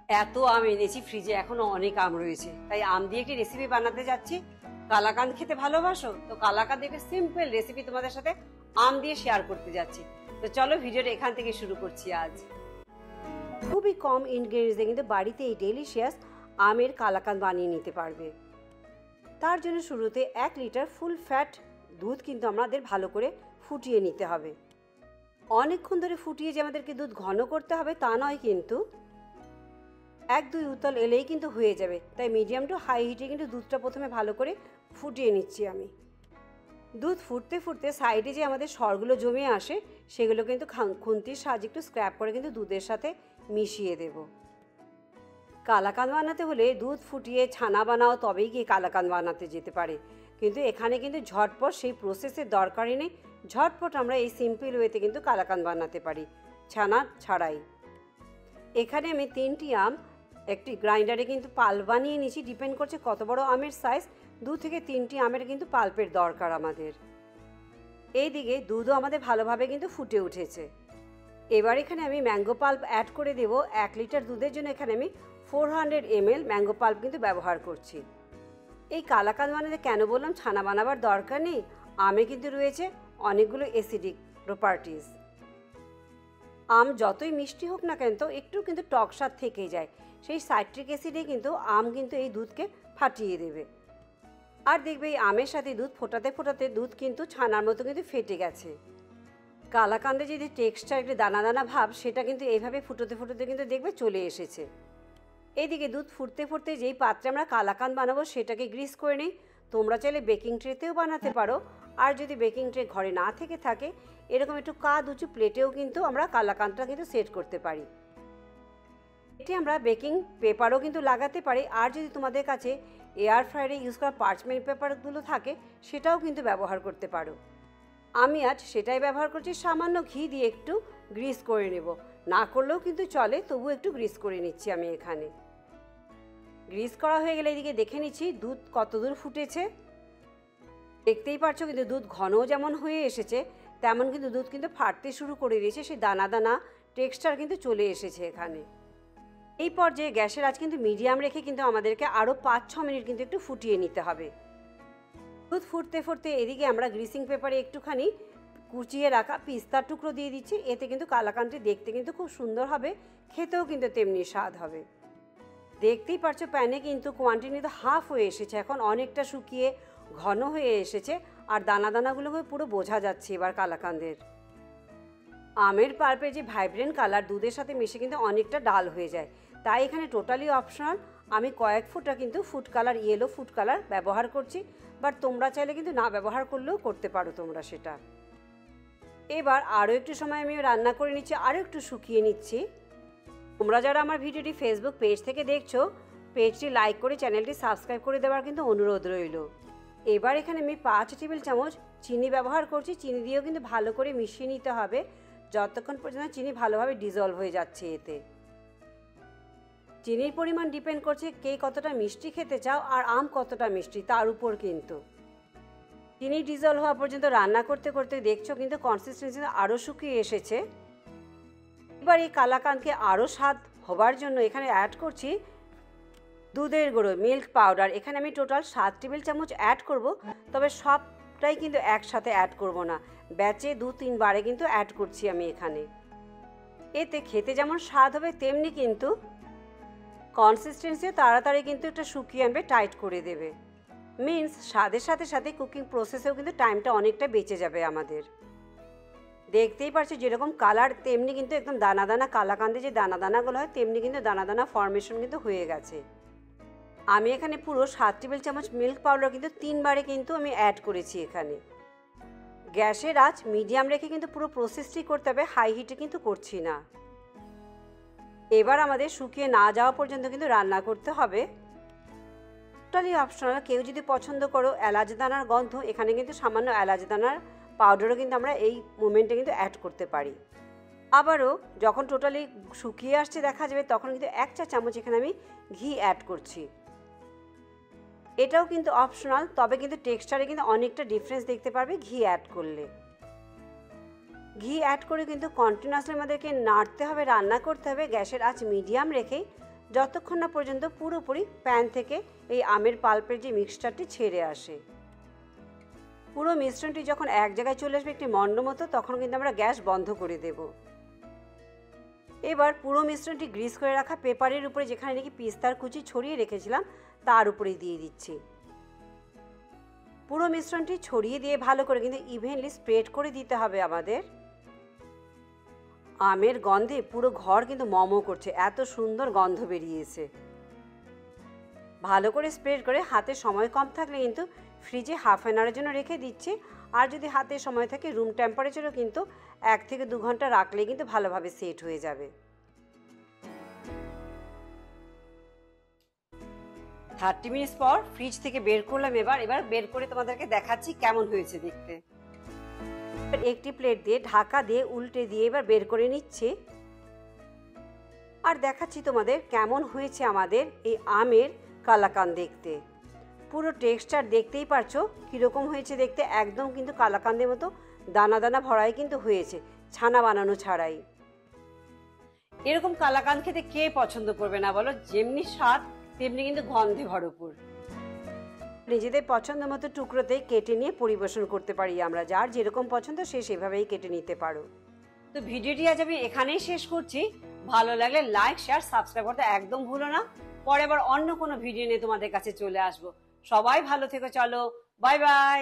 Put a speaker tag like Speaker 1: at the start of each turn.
Speaker 1: এত আম এনেছি, ফ্রিজে এখনো অনেক আম রয়েছে, তাই আম দিয়ে একটি রেসিপি বানাতে যাচ্ছি। কালাকাঁদ খেতে ভালোবাসো তো কালাকাঁদ একটি সিম্পল রেসিপি তোমাদের সাথে আম দিয়ে শেয়ার করতে যাচ্ছি। তো চলো ভিডিওটা এখান থেকে শুরু করছি। আজ খুবই কম ইনগ্রেডিয়েন্টসে কিন্তু বাড়িতে এই ডেলিশিয়াস আমের কালাকাঁদ বানিয়ে নিতে পারবে। তার জন্য শুরুতে 1 লিটার ফুল ফ্যাট দুধ কিন্তু আমাদের ভালো করে ফুটিয়ে নিতে হবে। অনেকক্ষণ ধরে ফুটিয়ে যে আমাদেরকে দুধ ঘন করতে হবে তা নয়, কিন্তু 1-2 উতল এলেই কিন্তু হয়ে যাবে। তাই মিডিয়াম টু হাই হিটে কিন্তু দুধটা প্রথমে ভালো করে ফুটিয়ে নিচ্ছি আমি। দুধ ফুটতে ফুটতে সাইডে যে আমাদের সরগুলো জমে আসে সেগুলো কিন্তু খুন্তির সাহায্যে একটু স্ক্র্যাপ করে কিন্তু দুধের সাথে মিশিয়ে দেব। কালাকাঁদ বানাতে হলে দুধ ফুটিয়ে ছানা বানাও, তবেই গিয়ে কালাকাঁদ বানাতে যেতে পারে। কিন্তু এখানে কিন্তু ঝটপট সেই প্রসেসের দরকারই নেই। ঝটপট আমরা এই সিম্পল ওয়েতে কিন্তু কালাকাঁদ বানাতে পারি ছানা ছাড়াই। এখানে আমি 3টি আম একটি গ্রাইন্ডারে কিন্তু পাল্প বানিয়ে নিয়েছি। ডিপেন্ড করছে কত বড় আমের সাইজ, 2 থেকে 3টি আমের কিন্তু পাল্পের দরকার আমাদের। এইদিকে দুধও আমাদের ভালোভাবে কিন্তু ফুটে উঠেছে। এবার এখানে আমি ম্যাঙ্গো পাল্প অ্যাড করে দেব। 1 লিটার দুধের জন্য এখানে আমি 400 ml ম্যাঙ্গো পাল্প কিন্তু ব্যবহার করছি। এই কালাকাঁদ বানাতে কেন বললাম ছানা বানাবার দরকার নেই, আমে কিন্তু রয়েছে অনেকগুলো অ্যাসিডিক প্রপার্টিজ। আম যতই মিষ্টি হোক না কেন তো একটু কিন্তু টক স্বাদ থেকেই যায়। সেই সাইট্রিক অ্যাসিডে কিন্তু আম কিন্তু এই দুধকে ফাটিয়ে দেবে। আর দেখবে এই আমের সাথে দুধ ফোটাতে ফোটাতে দুধ কিন্তু ছানার মতো কিন্তু ফেটে গেছে। কালাকাঁদে যদি টেক্সচার একটু দানা দানা ভাব সেটা কিন্তু এইভাবে ফুটোতে ফুটোতে কিন্তু দেখবে চলে এসেছে। এইদিকে দুধ ফুটতে ফুটতে যেই পাত্রে আমরা কালাকাঁদ বানাবো সেটাকে গ্রিস করে নিই। তোমরা চাইলে বেকিং ট্রেতেও বানাতে পারো, আর যদি বেকিং ট্রে ঘরে না থেকে থাকে এরকম একটু কাঁধ উঁচু প্লেটেও কিন্তু আমরা কালাকাঁদটা কিন্তু সেট করতে পারি। এটি আমরা বেকিং পেপারও কিন্তু লাগাতে পারি, আর যদি তোমাদের কাছে এয়ার ফ্রায়ারে ইউজ করা পার্চমেন্ট পেপারগুলো থাকে সেটাও কিন্তু ব্যবহার করতে পারো। আমি আজ সেটাই ব্যবহার করছি। সামান্য ঘি দিয়ে একটু গ্রিস করে নেব, না করলেও কিন্তু চলে, তবু একটু গ্রিস করে নিচ্ছি আমি এখানে। গ্রিস করা হয়ে গেলে এদিকে দেখে নিচ্ছি দুধ কতদূর ফুটেছে। দেখতেই পারছো কিন্তু দুধ ঘনও যেমন হয়ে এসেছে তেমন কিন্তু দুধ কিন্তু ফাটতে শুরু করে দিয়েছে। সেই দানা দানা টেক্সচার কিন্তু চলে এসেছে এখানে। এই পর্যায়ে গ্যাসের আঁচ কিন্তু মিডিয়াম রেখে কিন্তু আমাদেরকে আরও 5-6 মিনিট কিন্তু একটু ফুটিয়ে নিতে হবে। দুধ ফুটতে ফুটতে এদিকে আমরা গ্রিসিং পেপারে একটুখানি কুচিয়ে রাখা পিস্তার টুকরো দিয়ে দিচ্ছি। এতে কিন্তু কালাকাঁদটি দেখতে কিন্তু খুব সুন্দর হবে, খেতেও কিন্তু তেমনি স্বাদ হবে। দেখতেই পারছো প্যানে কিন্তু কোয়ান্টিটি তো হাফ হয়ে এসেছে, এখন অনেকটা শুকিয়ে ঘন হয়ে এসেছে, আর দানা দানাগুলোকে পুরো বোঝা যাচ্ছে এবার কালাকাঁদের। আমের পাল্পের যে ভাইব্রেন্ট কালার দুধের সাথে মিশে কিন্তু অনেকটা ডাল হয়ে যায়, তাই এখানে টোটালি অপশনাল। আমি কয়েক ফোঁটা কিন্তু food colour, yellow food colour ব্যবহার করছি, বাট তোমরা চাইলে কিন্তু না ব্যবহার করলেও করতে পারো তোমরা সেটা। এবার আরও একটু সময় আমি রান্না করে নিচ্ছি, আরও একটু শুকিয়ে নিচ্ছি। তোমরা যারা আমার ভিডিওটি ফেসবুক পেজ থেকে দেখছো, পেজটি লাইক করে চ্যানেলটি সাবস্ক্রাইব করে দেওয়ার কিন্তু অনুরোধ রইল। এবার এখানে আমি 5 টেবিল চামচ চিনি ব্যবহার করছি। চিনি দিয়েও কিন্তু ভালো করে মিশিয়ে নিতে হবে যতক্ষণ পর্যন্ত চিনি ভালোভাবে ডিজলভ হয়ে যাচ্ছে। এতে চিনির পরিমাণ ডিপেন্ড করছে কে কতটা মিষ্টি খেতে চাও আর আম কতটা মিষ্টি তার উপর কিন্তু। চিনি ডিজলভ হওয়া পর্যন্ত রান্না করতে করতে দেখছো কিন্তু কনসিস্টেন্সি আরও শুকিয়ে এসেছে। এবার এই কালাকাঁদকে আরও স্বাদ হবার জন্য এখানে অ্যাড করছি দুধের গুঁড়ো, মিল্ক পাউডার। এখানে আমি টোটাল 7 টেবিল চামচ অ্যাড করব, তবে সবটাই কিন্তু একসাথে অ্যাড করব না, ব্যাচে 2-3 বারে কিন্তু অ্যাড করছি আমি এখানে। এতে খেতে যেমন স্বাদ হবে তেমনি কিন্তু কনসিস্টেন্সি তাড়াতাড়ি কিন্তু একটা শুকিয়ে আনবে, টাইট করে দেবে। মিন্স স্বাদের সাথে সাথে কুকিং প্রসেসেও কিন্তু টাইমটা অনেকটা বেঁচে যাবে আমাদের। দেখতেই পাচ্ছি যেরকম কালার তেমনি কিন্তু একদম দানা দানা কালাকাঁদে যে দানা দানাগুলো হয় তেমনি কিন্তু দানা দানা ফর্মেশন কিন্তু হয়ে গেছে। আমি এখানে পুরো 7 টেবিল চামচ মিল্ক পাউডার কিন্তু 3 বারে কিন্তু আমি অ্যাড করেছি এখানে। গ্যাসের আঁচ মিডিয়াম রেখে কিন্তু পুরো প্রসেসটি করতে হবে, হাই হিটে কিন্তু করছি না। এবার আমাদের শুকিয়ে না যাওয়া পর্যন্ত কিন্তু রান্না করতে হবে। Totally optional. কেউ যদি পছন্দ করো এলাচ দানার গন্ধ, এখানে কিন্তু সামান্য এলাচ দানার পাউডারও কিন্তু আমরা এই মোমেন্টে কিন্তু অ্যাড করতে পারি। আবারও যখন টোটালি শুকিয়ে আসছে দেখা যাবে তখন কিন্তু 1 চা চামচ এখানে আমি ঘি অ্যাড করছি। এটাও কিন্তু অপশনাল, তবে কিন্তু টেক্সচারে কিন্তু অনেকটা ডিফারেন্স দেখতে পারবে ঘি অ্যাড করলে। ঘি অ্যাড করে কিন্তু কন্টিনিউয়াসলি আমাদেরকে নাড়তে হবে, রান্না করতে হবে গ্যাসের আঁচ মিডিয়াম রেখেই, যতক্ষণ না পর্যন্ত পুরোপুরি প্যান থেকে এই আমের পাল্পের যে মিক্সচারটি ছেড়ে আসে। পুরো মিশ্রণটি যখন এক জায়গায় চলে আসবে একটি মণ্ড মতো, তখন কিন্তু আমরা গ্যাস বন্ধ করে দেব। এবার পুরো মিশ্রণটি গ্রিস করে রাখা পেপারের উপরে, যেখানে নাকি পিস্তার কুচি ছড়িয়ে রেখেছিলাম, তার উপরে দিয়ে দিচ্ছি। পুরো মিশ্রণটি ছড়িয়ে দিয়ে ভালো করে কিন্তু ইভেনলি স্প্রেড করে দিতে হবে আমাদের। আমের গন্ধে পুরো ঘর কিন্তু মমো করছে, এত সুন্দর গন্ধ বেরিয়েছে। ভালো করে স্প্রেড করে, হাতে সময় কম থাকলে কিন্তু ফ্রিজে হাফ অ্যান আওয়ারের জন্য রেখে দিচ্ছি। আর যদি হাতে সময় থাকে রুম টেম্পারেচারও কিন্তু 1 থেকে 2 ঘন্টা রাখলে কিন্তু ভালোভাবে সেট হয়ে যাবে। 30 মিনিট পর ফ্রিজ থেকে বের করলাম। এবার বের করে তোমাদেরকে দেখাচ্ছি কেমন হয়েছে দেখতে। একটি প্লেট দিয়ে ঢাকা দিয়ে উল্টে দিয়ে এবার বের করে নিচ্ছি আর দেখাচ্ছি তোমাদের কেমন হয়েছে আমাদের এই আমের কালাকান দেখতে। পুরো টেক্সচার দেখতেই পারছো কীরকম হয়েছে দেখতে, একদম কিন্তু কালাকান্দের মতো দানা দানা ভরাই কিন্তু হয়েছে, ছানা বানানো ছাড়াই। এরকম কালাকান খেতে কে পছন্দ করবে না বলো? যেমনি স্বাদ তেমনি কিন্তু গন্ধে ভরপুর। নিজেদের পছন্দ মতো টুকরোতে কেটে নিয়ে পরিবেশন করতে পারি আমরা, যার যেরকম পছন্দ সে সেভাবেই কেটে নিতে পারো। তো ভিডিওটি আজ আমি এখানেই শেষ করছি। ভালো লাগলে লাইক, শেয়ার, সাবস্ক্রাইব করতে একদম ভুলো না। পরে আবার অন্য কোনো ভিডিও নিয়ে তোমাদের কাছে চলে আসবো। সবাই ভালো থেকো, চলো বাই বাই।